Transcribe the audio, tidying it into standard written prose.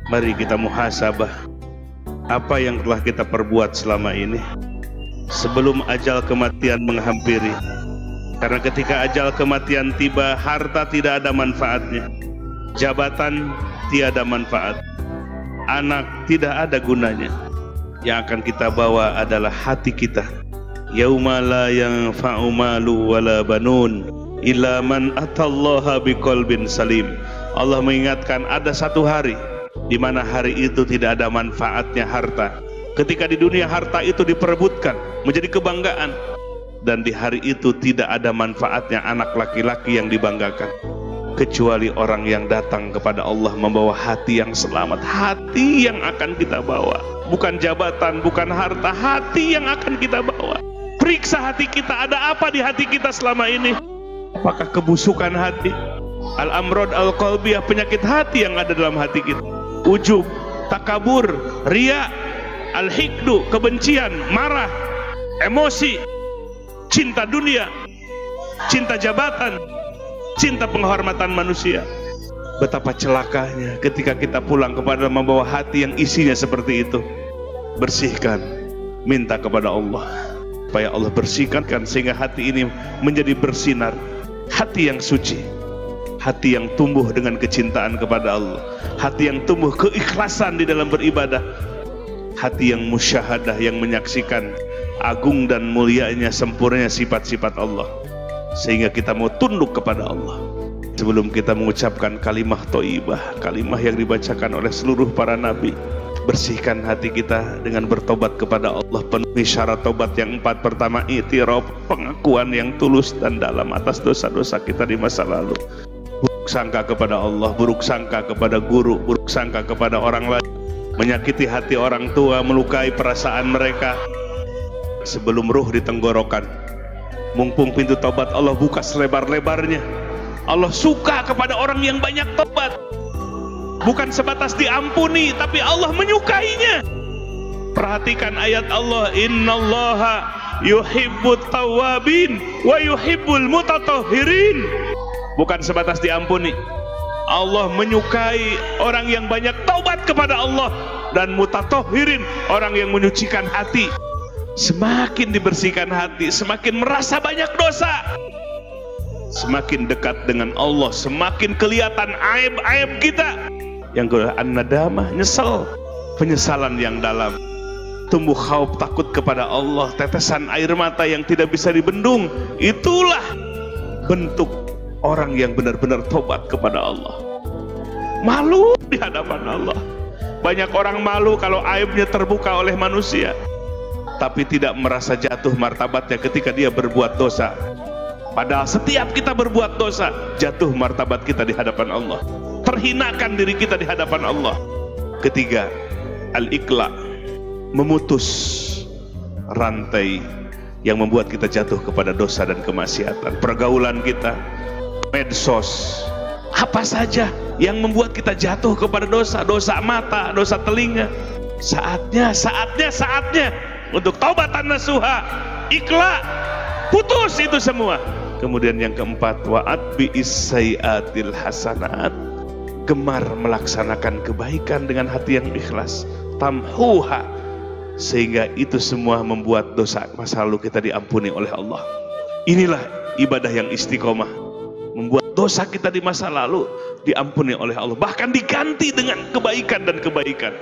Mari kita muhasabah apa yang telah kita perbuat selama ini sebelum ajal kematian menghampiri. Karena ketika ajal kematian tiba, harta tidak ada manfaatnya, jabatan tiada manfaat, anak tidak ada gunanya. Yang akan kita bawa adalah hati kita. Yauma la yanfa'u malu wala banun illa man atallaha biqalbin salim. Allah mengingatkan ada satu hari di mana hari itu tidak ada manfaatnya harta. Ketika di dunia harta itu diperebutkan menjadi kebanggaan, dan di hari itu tidak ada manfaatnya anak laki-laki yang dibanggakan, kecuali orang yang datang kepada Allah membawa hati yang selamat. Hati yang akan kita bawa, bukan jabatan, bukan harta, hati yang akan kita bawa. Periksa hati kita, ada apa di hati kita selama ini? Apakah kebusukan hati, al-amrod al-qalbiyah, penyakit hati yang ada dalam hati kita? Ujub, takabur, riya, al-hikdu, kebencian, marah, emosi, cinta dunia, cinta jabatan, cinta penghormatan manusia. Betapa celakanya ketika kita pulang kepada membawa hati yang isinya seperti itu. Bersihkan, minta kepada Allah supaya Allah bersihkan sehingga hati ini menjadi bersinar, hati yang suci, hati yang tumbuh dengan kecintaan kepada Allah, hati yang tumbuh keikhlasan di dalam beribadah, hati yang musyahadah, yang menyaksikan agung dan mulianya, sempurnanya sifat-sifat Allah, sehingga kita mau tunduk kepada Allah. Sebelum kita mengucapkan kalimah thayyibah, kalimah yang dibacakan oleh seluruh para nabi, bersihkan hati kita dengan bertobat kepada Allah. Penuhi syarat tobat yang 4. Pertama, i'tiraf, pengakuan yang tulus dan dalam atas dosa-dosa kita di masa lalu. Buruk sangka kepada Allah, buruk sangka kepada guru, buruk sangka kepada orang lain, menyakiti hati orang tua, melukai perasaan mereka. Sebelum ruh di tenggorokan, mumpung pintu tobat Allah buka selebar-lebarnya. Allah suka kepada orang yang banyak tobat. Bukan sebatas diampuni, tapi Allah menyukainya. Perhatikan ayat Allah, innallaha yuhibbut tawwabin wa yuhibbul mutatahhirin. Bukan sebatas diampuni, Allah menyukai orang yang banyak taubat kepada Allah, dan mutatahhirin, orang yang menyucikan hati. Semakin dibersihkan hati, semakin merasa banyak dosa, semakin dekat dengan Allah, semakin kelihatan aib-aib kita. Yang kedua, an-nadamah, nyesel, penyesalan yang dalam, tumbuh khauf, takut kepada Allah, tetesan air mata yang tidak bisa dibendung. Itulah bentuk orang yang benar-benar tobat kepada Allah. Malu di hadapan Allah. Banyak orang malu kalau aibnya terbuka oleh manusia, tapi tidak merasa jatuh martabatnya ketika dia berbuat dosa. Padahal setiap kita berbuat dosa, jatuh martabat kita di hadapan Allah, terhinakan diri kita di hadapan Allah. Ketiga, al-iqla, memutus rantai yang membuat kita jatuh kepada dosa dan kemaksiatan. Pergaulan kita, medsos, apa saja yang membuat kita jatuh kepada dosa, dosa mata, dosa telinga. Saatnya untuk taubatan nasuha, ikhla, putus itu semua. Kemudian yang keempat, wa'at bi'is sayyatil hasanat, gemar melaksanakan kebaikan dengan hati yang ikhlas, tamhuha, sehingga itu semua membuat dosa masa lalu kita diampuni oleh Allah. Inilah ibadah yang istiqomah, membuat dosa kita di masa lalu diampuni oleh Allah, bahkan diganti dengan kebaikan dan kebaikan.